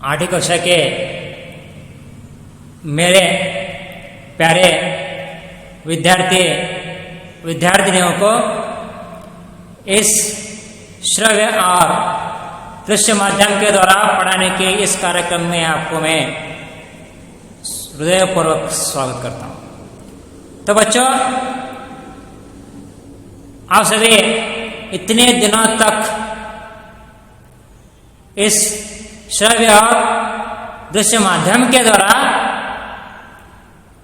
आठवीं कक्षा के मेरे प्यारे विद्यार्थिनियों को इस श्रव्य और दृश्य माध्यम के द्वारा पढ़ाने के इस कार्यक्रम में आपको मैं हृदयपूर्वक स्वागत करता हूँ। तो बच्चों, आप सभी इतने दिनों तक इस श्रव्य और दृश्य माध्यम के द्वारा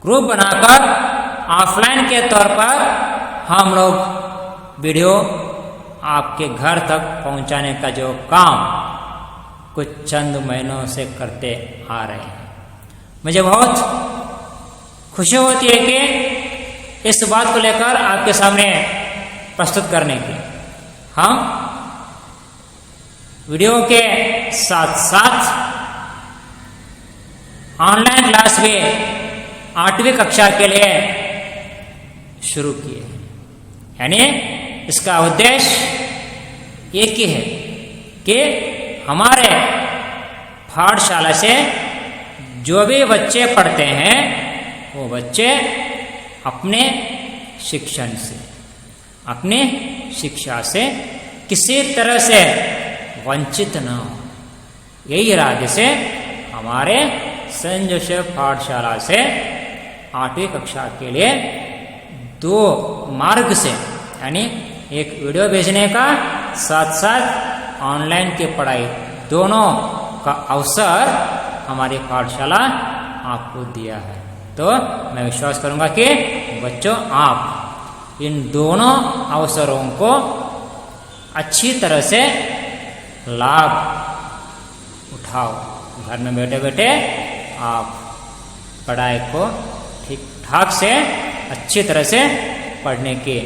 ग्रुप बनाकर ऑफलाइन के तौर पर हम लोग वीडियो आपके घर तक पहुंचाने का जो काम कुछ चंद महीनों से करते आ रहे हैं। मुझे बहुत खुशी होती है कि इस बात को लेकर आपके सामने प्रस्तुत करने की हम वीडियो के साथ साथ ऑनलाइन क्लास भी 8वीं कक्षा के लिए शुरू किए हैं। यानी इसका उद्देश्य एक ही है कि हमारे पाठशाला से जो भी बच्चे पढ़ते हैं वो बच्चे अपने शिक्षण से, अपनी शिक्षा से किसी तरह से वंचित न हो। यही इरादे से हमारे सेंट जोसेफ पाठशाला से 8वीं कक्षा के लिए 2 मार्ग से, यानी एक वीडियो भेजने का साथ साथ ऑनलाइन की पढ़ाई, दोनों का अवसर हमारी पाठशाला आपको दिया है। तो मैं विश्वास करूंगा कि बच्चों, आप इन दोनों अवसरों को अच्छी तरह से लाभ उठाओ। घर में बैठे बैठे आप पढ़ाई को ठीक ठाक से अच्छी तरह से पढ़ने की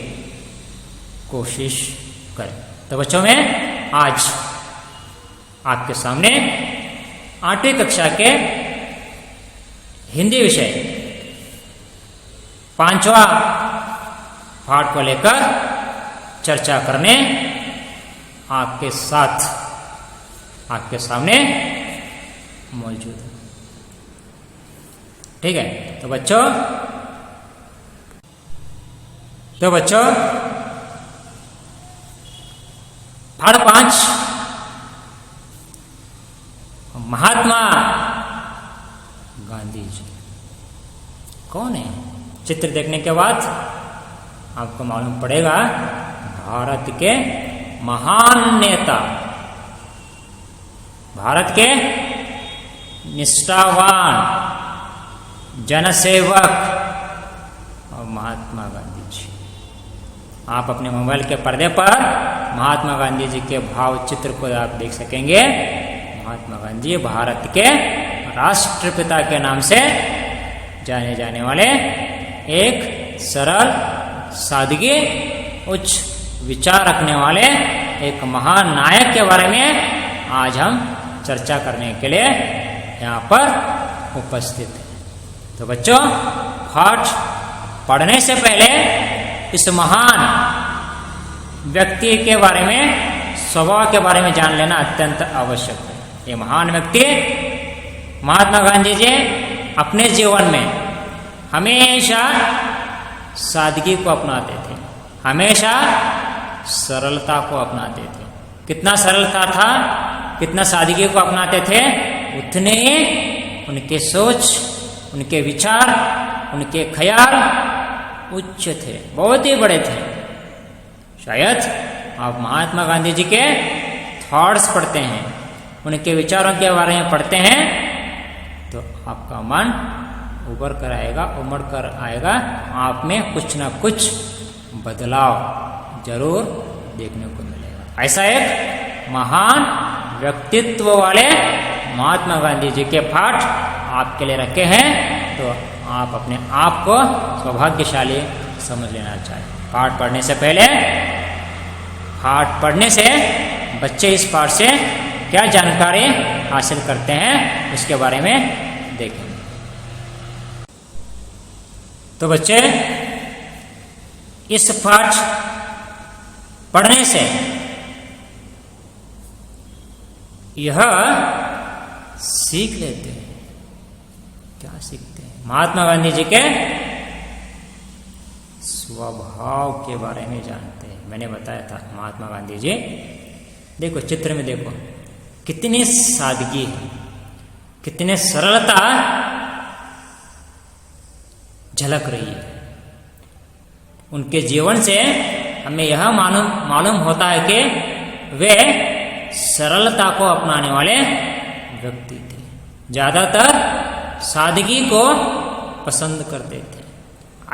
कोशिश करें। तो बच्चों, मैं आज आपके सामने 8वीं कक्षा के हिंदी विषय 5वां पाठ को लेकर चर्चा करने आपके सामने मौजूद है। ठीक है? तो बच्चों पाठ 5 महात्मा गांधी जी कौन है? चित्र देखने के बाद आपको मालूम पड़ेगा, भारत के महान नेता, भारत के निष्ठावान जनसेवक और महात्मा गांधी जी। आप अपने मोबाइल के पर्दे पर महात्मा गांधी जी के भाव चित्र को आप देख सकेंगे। महात्मा गांधी भारत के राष्ट्रपिता के नाम से जाने जाने वाले एक सरल, सादगी, उच्च विचार रखने वाले एक महान नायक के बारे में आज हम चर्चा करने के लिए यहाँ पर उपस्थित हैं। तो बच्चों, पाठ पढ़ने से पहले इस महान व्यक्ति के बारे में, स्वभाव के बारे में जान लेना अत्यंत आवश्यक है। ये महान व्यक्ति महात्मा गांधी जी अपने जीवन में हमेशा सादगी को अपनाते थे, हमेशा सरलता को अपनाते थे। कितना सरलता था, कितना सादगी को अपनाते थे, उतने उनके सोच, उनके विचार, उनके ख्याल उच्च थे, बहुत ही बड़े थे। शायद आप महात्मा गांधी जी के थॉट्स पढ़ते हैं, उनके विचारों के बारे में पढ़ते हैं, तो आपका मन उमड़ कर आएगा। आप में कुछ ना कुछ बदलाव जरूर देखने को मिलेगा। ऐसा एक महान व्यक्तित्व वाले महात्मा गांधी जी के पाठ आपके लिए रखे हैं, तो आप अपने आप को सौभाग्यशाली समझ लेना चाहिए। पाठ पढ़ने से पहले, पाठ पढ़ने से बच्चे इस पाठ से क्या जानकारी हासिल करते हैं उसके बारे में देखें। तो बच्चे, इस पाठ पढ़ने से यह सीख लेते हैं। क्या सीखते हैं? महात्मा गांधी जी के स्वभाव के बारे में जानते हैं। मैंने बताया था महात्मा गांधी जी, देखो चित्र में देखो कितनी सादगी है, कितने सरलता झलक रही है। उनके जीवन से हमें यह मालूम होता है कि वे सरलता को अपनाने वाले व्यक्ति थे। ज्यादातर सादगी को पसंद करते थे।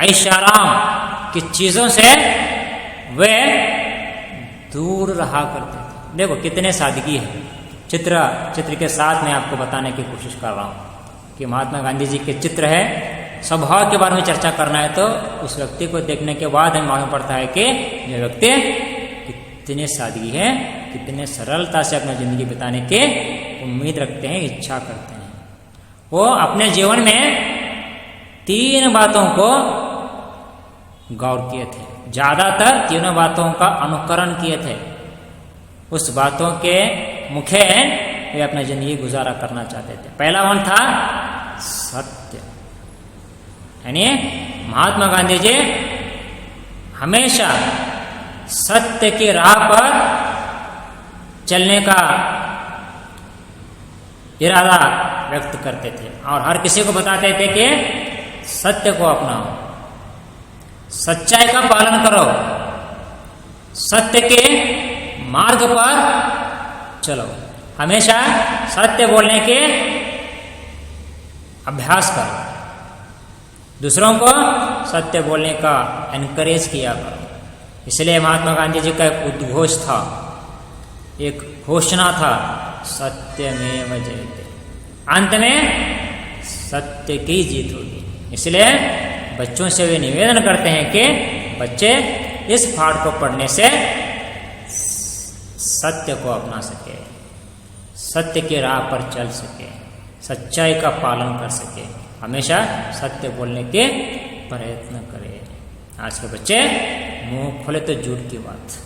ऐशाराम की चीजों से वे दूर रहा करते थे। देखो कितने सादगी है। चित्र के साथ मैं आपको बताने की कोशिश कर रहा हूं कि महात्मा गांधी जी के चित्र है। स्वभाव के बारे में चर्चा करना है तो उस व्यक्ति को देखने के बाद हमें मालूम पड़ता है कि यह व्यक्ति कितने सादगी है, कितने सरलता से अपनी जिंदगी बिताने की उम्मीद रखते हैं, इच्छा करते हैं। वो अपने जीवन में 3 बातों को गौर किए थे। ज्यादातर 3 बातों का अनुकरण किए थे। उस बातों के मुखे वे अपना जिंदगी गुजारा करना चाहते थे। पहला वन था सत्य, यानी महात्मा गांधी जी हमेशा सत्य की राह पर चलने का इरादा व्यक्त करते थे और हर किसी को बताते थे कि सत्य को अपनाओ, सच्चाई का पालन करो, सत्य के मार्ग पर चलो। हमेशा सत्य बोलने के अभ्यास करो, दूसरों को सत्य बोलने का एनकरेज किया करो। इसलिए महात्मा गांधी जी का एक उद्घोष था, एक घोषणा था, सत्यमेव जयते। अंत में सत्य की जीत होगी। इसलिए बच्चों से वे निवेदन करते हैं कि बच्चे इस पाठ को पढ़ने से सत्य को अपना सके, सत्य की राह पर चल सके, सच्चाई का पालन कर सके, हमेशा सत्य बोलने के प्रयत्न करें। आज के बच्चे मुंह खोले तो झूठ की बात।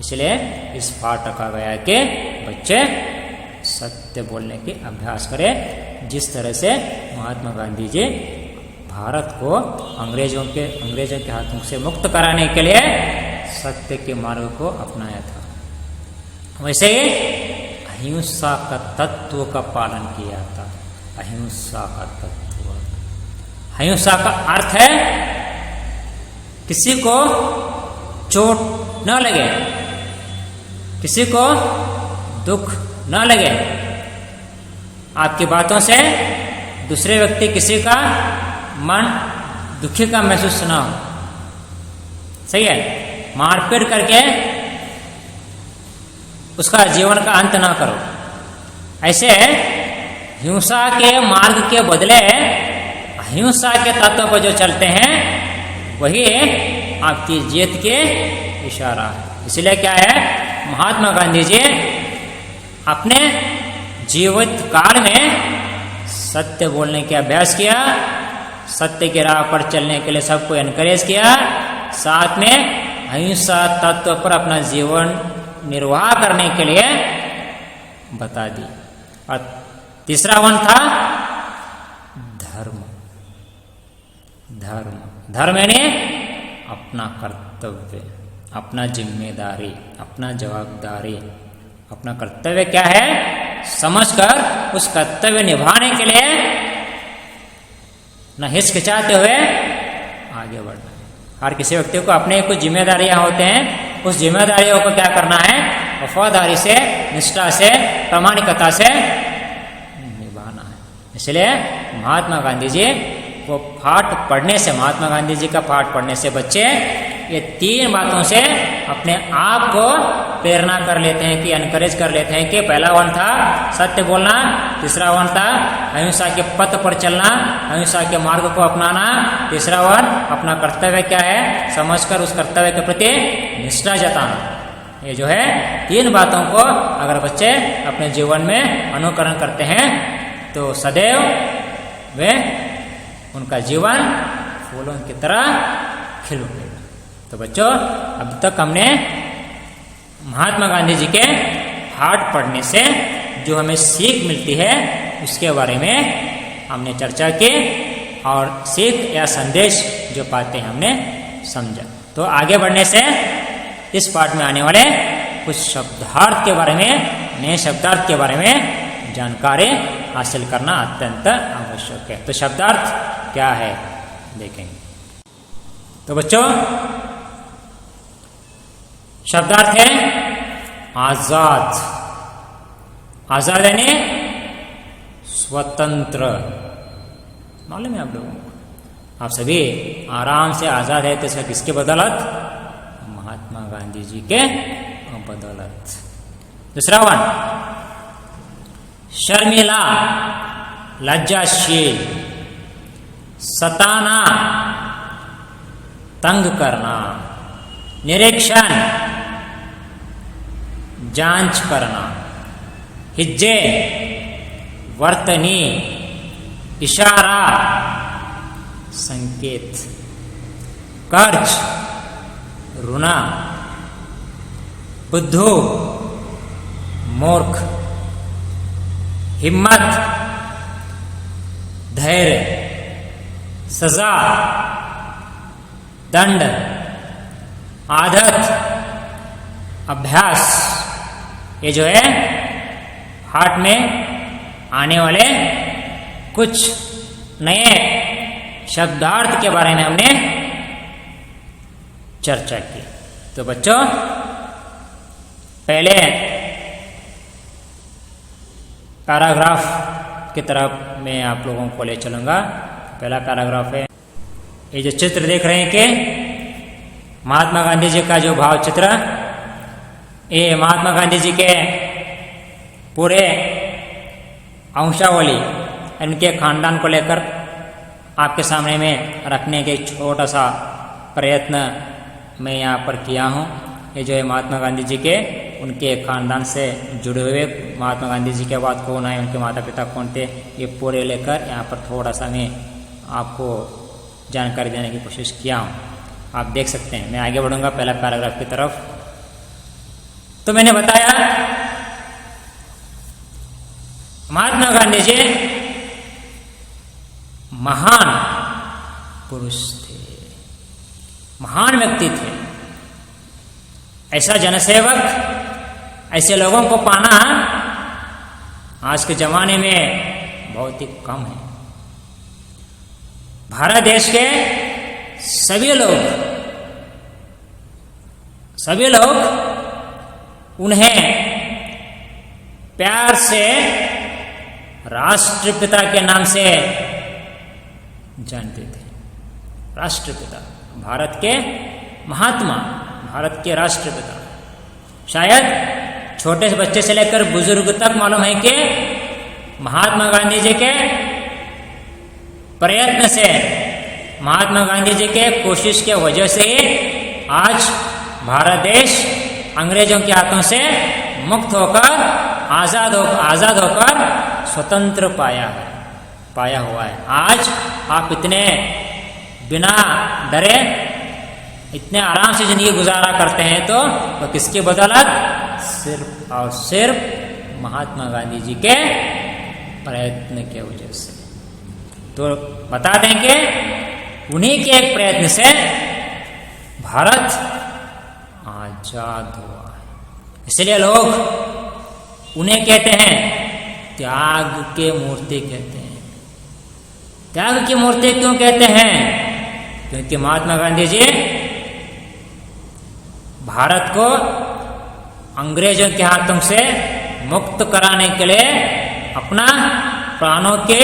इसलिए इस पाठ रखा गया है कि बच्चे सत्य बोलने के अभ्यास करें। जिस तरह से महात्मा गांधी जी भारत को अंग्रेजों के हाथों से मुक्त कराने के लिए सत्य के मार्ग को अपनाया था, वैसे ही अहिंसा का तत्व का पालन किया था। अहिंसा का तत्व, अहिंसा का अर्थ है किसी को चोट न लगे, किसी को दुख न लगे, आपकी बातों से दूसरे व्यक्ति किसी का मन दुखी का महसूस ना हो। सही है? मारपीट करके उसका जीवन का अंत ना करो। ऐसे हिंसा के मार्ग के बदले अहिंसा के तत्व पर जो चलते हैं वही आपकी जीत के इशारा है। इसलिए क्या है, महात्मा गांधी जी अपने जीवित काल में सत्य बोलने के अभ्यास किया, सत्य की राह पर चलने के लिए सबको एनकरेज किया, साथ में अहिंसा तत्व पर अपना जीवन निर्वाह करने के लिए बता दी। और तीसरा वन था धर्म। धर्म, धर्म यानी अपना कर्तव्य, अपना जिम्मेदारी, अपना जवाबदारी। अपना कर्तव्य क्या है समझकर उस कर्तव्य निभाने के लिए न हिचकिचाते हुए आगे बढ़ना। हर किसी व्यक्ति को अपने कुछ जिम्मेदारियां होते हैं, उस जिम्मेदारियों को क्या करना है, वफादारी से, निष्ठा से, प्रामाणिकता से निभाना है। इसलिए महात्मा गांधी जी को पाठ पढ़ने से, महात्मा गांधी जी का पाठ पढ़ने से बच्चे ये 3 बातों से अपने आप को प्रेरणा कर लेते हैं कि एनकरेज कर लेते हैं कि पहला वन था सत्य बोलना, तीसरा वन था अहिंसा के पथ पर चलना, अहिंसा के मार्ग को अपनाना, तीसरा वन अपना कर्तव्य क्या है समझकर उस कर्तव्य के प्रति निष्ठा जताना। ये जो है 3 बातों को अगर बच्चे अपने जीवन में अनुकरण करते हैं तो सदैव वे उनका जीवन फूलों की तरह खिल उठेगा। तो बच्चों अब तक हमने महात्मा गांधी जी के पाठ पढ़ने से जो हमें सीख मिलती है उसके बारे में हमने चर्चा की और सीख या संदेश जो पाते हैं हमने समझा। तो आगे बढ़ने से इस पाठ में आने वाले कुछ शब्दार्थ के बारे में, नए शब्दार्थ के बारे में जानकारी हासिल करना अत्यंत आवश्यक है। तो शब्दार्थ क्या है देखेंगे। तो बच्चों, शब्दार्थ है आजाद। आजाद यानी स्वतंत्र। मालूम है आप लोगों को? आप सभी आराम से आजाद है तो इसका किसके बदौलत? महात्मा गांधी जी के बदौलत। दूसरा वन, शर्मिला, लज्जाशील, सताना, तंग करना, निरीक्षण, जांच करना, हिज्जे, वर्तनी, इशारा, संकेत, कर्ज, रुना, बुद्धू, मूर्ख, हिम्मत, धैर्य, सजा, दंड, आदत, अभ्यास। ये जो है हाथ में आने वाले कुछ नए शब्दार्थ के बारे में हमने चर्चा की। तो बच्चों, पहले पैराग्राफ की तरफ मैं आप लोगों को ले चलूंगा। पहला पैराग्राफ है, ये जो चित्र देख रहे हैं कि महात्मा गांधी जी का जो भाव चित्र, ये महात्मा गांधी जी के पूरे अंशावली, इनके खानदान को लेकर आपके सामने में रखने के छोटा सा प्रयत्न मैं यहाँ पर किया हूँ। ये जो है महात्मा गांधी जी के, उनके खानदान से जुड़े हुए, महात्मा गांधी जी के बाद कौन आए, उनके माता पिता कौन थे, ये पूरे लेकर यहाँ पर थोड़ा सा मैं आपको जानकारी देने की कोशिश किया हूँ। आप देख सकते हैं। मैं आगे बढ़ूंगा पहला पैराग्राफ की तरफ। तो मैंने बताया महात्मा गांधी जी महान पुरुष थे, महान व्यक्ति थे। ऐसा जनसेवक, ऐसे लोगों को पाना आज के जमाने में बहुत ही कम है। भारत देश के सभी लोग उन्हें प्यार से राष्ट्रपिता के नाम से जानते थे। राष्ट्रपिता, भारत के महात्मा, भारत के राष्ट्रपिता। शायद छोटे से बच्चे से लेकर बुजुर्ग तक मालूम है कि महात्मा गांधी जी के प्रयत्न से, महात्मा गांधी जी के कोशिश के वजह से आज भारत देश अंग्रेजों के हाथों से मुक्त होकर, आजाद होकर स्वतंत्र पाया हुआ है। आज आप इतने बिना डरे, इतने आराम से जिंदगी गुजारा करते हैं तो किसकी बदौलत? सिर्फ और सिर्फ महात्मा गांधी जी के प्रयत्न के वजह से। तो बता दें कि उन्हीं के एक प्रयत्न से भारत आजाद हुआ है। इसलिए लोग उन्हें कहते हैं त्याग के मूर्ति कहते हैं। त्याग की मूर्ति क्यों कहते हैं? क्योंकि महात्मा गांधी जी भारत को अंग्रेजों के हाथों से मुक्त कराने के लिए अपना प्राणों के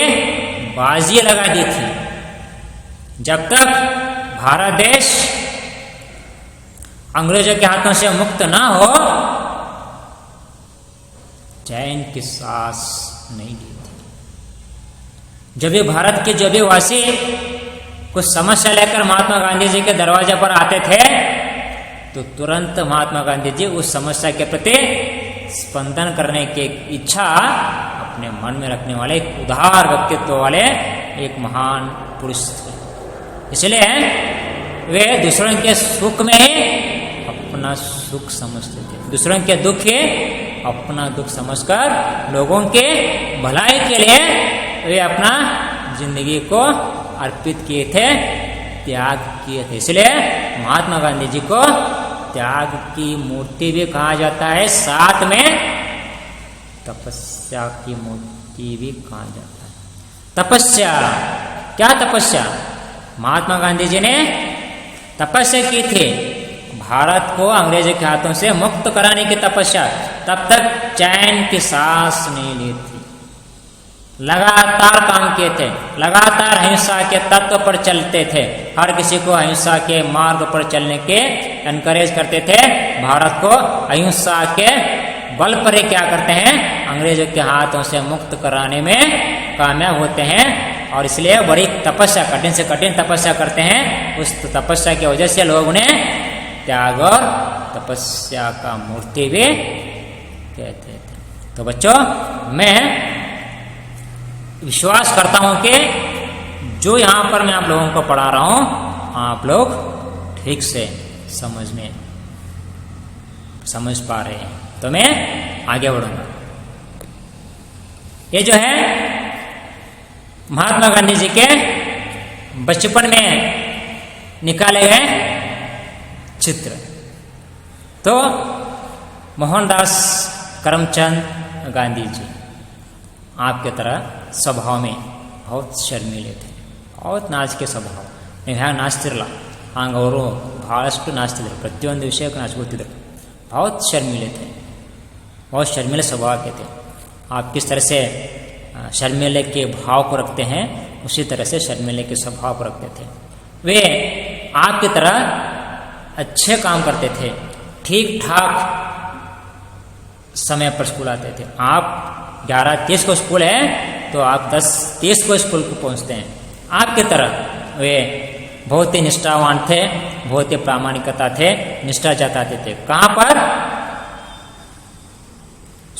बाजी लगा दी थी। जब तक भारत देश अंग्रेजों के हाथों से मुक्त ना हो, चैन की सांस नहीं ली थी। जब भी भारत के जो भी वासी कुछ समस्या लेकर महात्मा गांधी जी के दरवाजे पर आते थे, तो तुरंत महात्मा गांधी जी उस समस्या के प्रति स्पंदन करने की इच्छा अपने मन में रखने वाले एक उदार व्यक्तित्व वाले एक महान पुरुष थे। इसलिए वे दूसरों के सुख में ही अपना सुख समझते थे, दूसरों के दुख ही अपना दुख समझकर लोगों के भलाई के लिए वे अपना जिंदगी को अर्पित किए थे, त्याग किए थे। इसलिए महात्मा गांधी जी को त्याग की मूर्ति भी कहा जाता है, साथ में तपस्या की मूर्ति भी कहा जाता है। तपस्या, क्या तपस्या? महात्मा गांधी जी ने तपस्या की थी, भारत को अंग्रेजों के हाथों से मुक्त कराने की तपस्या। तब तक चैन की सांस नहीं ली थी, लगातार काम किए थे, लगातार अहिंसा के तत्व पर चलते थे, हर किसी को अहिंसा के मार्ग पर चलने के एनकरेज करते थे। भारत को अहिंसा के बल पर ही क्या करते हैं, अंग्रेजों के हाथों से मुक्त कराने में कामयाब होते हैं। और इसलिए बड़ी तपस्या, कठिन से कठिन तपस्या करते हैं। उस तपस्या की वजह से लोग उन्हें त्याग और तपस्या का मूर्ति भी कहते थे। तो बच्चों, मैं विश्वास करता हूं कि जो यहां पर मैं आप लोगों को पढ़ा रहा हूं, आप लोग ठीक से समझ पा रहे हैं। तो मैं आगे बढ़ूंगा। ये जो है महात्मा गांधी जी के बचपन में निकाले गए चित्र। तो मोहनदास करमचंद गांधी जी आपके तरह स्वभाव में बहुत शर्मीले थे, बहुत नाजुके ಸ್ವಭಾವ. ನೀವು ಹ್ಯಾಂಗೆ ನಾಚ್ತಿರಲ್ಲ ಹಂಗೆ ಅವರು ಭಾಳಷ್ಟು ನಾಚ್ತಿದ್ರು, ಪ್ರತಿಯೊಂದು ವಿಷಯಕ್ಕೂ नाचबोतिದ್ರು. बहुत शर्मीले थे, बहुत शर्मीले स्वभाव के थे. आप किस तरह से शर्मीले के भाव को रखते हैं, उसी तरह से शर्मीले के स्वभाव को रखते थे. वे आपकी तरह अच्छे काम करते थे, ठीक ठाक समय पर स्कूल आते थे. आप 11:30 को स्कूल है तो आप 10:30 को स्कूल को पहुंचते हैं. आपकी तरह वे बहुत ही निष्ठावान थे, बहुत ही प्रामाणिकता थे, निष्ठा जताते थे. कहाँ पर?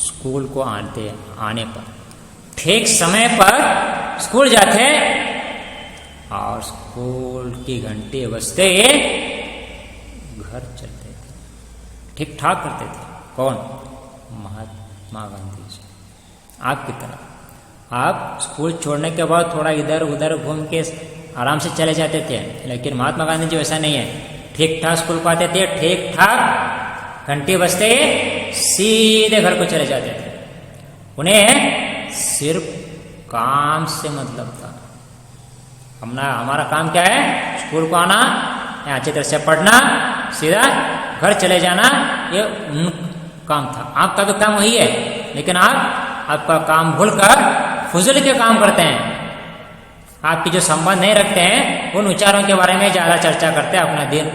स्कूल को आने पर ठीक समय पर स्कूल जाते और स्कूल की घंटी बजते घर चलते थे. ठीक ठाक करते थे. कौन? महात्मा गांधी जी. आपकी तरह आप स्कूल छोड़ने के बाद थोड़ा इधर उधर घूम के आराम से चले जाते थे, लेकिन महात्मा गांधी जी वैसा नहीं है. ठीक ठाक स्कूल को आते थे, ठीक ठाक घंटी बजते सीधे घर को चले जाते थे. उन्हें सिर्फ काम से मतलब था. हमारा काम क्या है? स्कूल को आना, यहाँ अच्छी तरह से पढ़ना, सीधा घर चले जाना, ये काम था. आपका भी काम वही है, लेकिन आपका काम भूलकर फुजूल के काम करते हैं. आपकी जो संबंध नहीं रखते हैं उन विचारों के बारे में ज्यादा चर्चा करते हैं, अपना दिन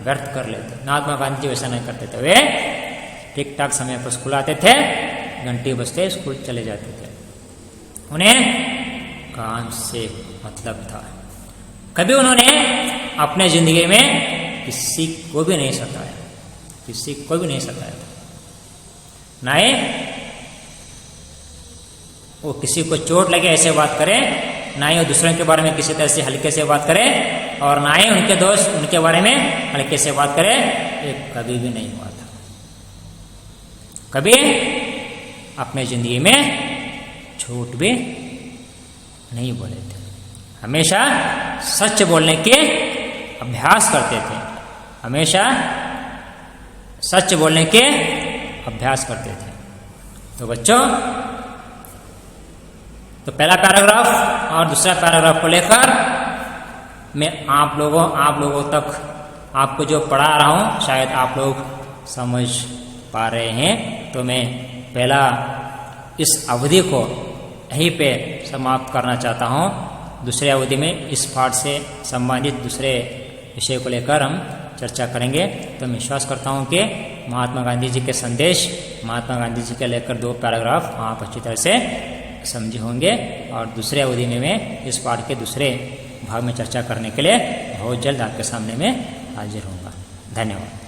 व्यर्थ कर लेते. महात्मा गांधी जी वैसा नहीं करते थे. वे ठीक ठाक समय पर स्कूल आते थे, घंटी बजते स्कूल चले जाते थे. उन्हें काम से मतलब था. कभी उन्होंने अपने जिंदगी में किसी को भी नहीं सताया, किसी को भी नहीं सताया था. ना ही वो किसी को चोट लगे ऐसे बात करें, ना ही वो दूसरों के बारे में किसी तरह से हल्के से बात करें, और ना ही उनके दोस्त उनके बारे में हल्के से बात करें. ये कभी भी नहीं हुआ था. कभी अपने जिंदगी में झूठ भी नहीं बोले थे. हमेशा सच बोलने के अभ्यास करते थे. हमेशा सच बोलने के अभ्यास करते थे. तो बच्चों, तो पहला पैराग्राफ और दूसरा पैराग्राफ को लेकर मैं आप लोगों तक आपको जो पढ़ा रहा हूं शायद आप लोग समझ पा रहे हैं. तो मैं पहला इस अवधि को यहीं पे समाप्त करना चाहता हूं. दूसरे अवधि में इस पाठ से संबंधित दूसरे विषय को लेकर हम चर्चा करेंगे. तो मैं विश्वास करता हूं कि महात्मा गांधी जी के संदेश, महात्मा गांधी जी के लेकर 2 पैराग्राफ आप अच्छी तरह से समझे होंगे. और दूसरे अवधि में मैं इस पाठ के दूसरे भाग में चर्चा करने के लिए बहुत जल्द आपके सामने में हाजिर होऊंगा. धन्यवाद.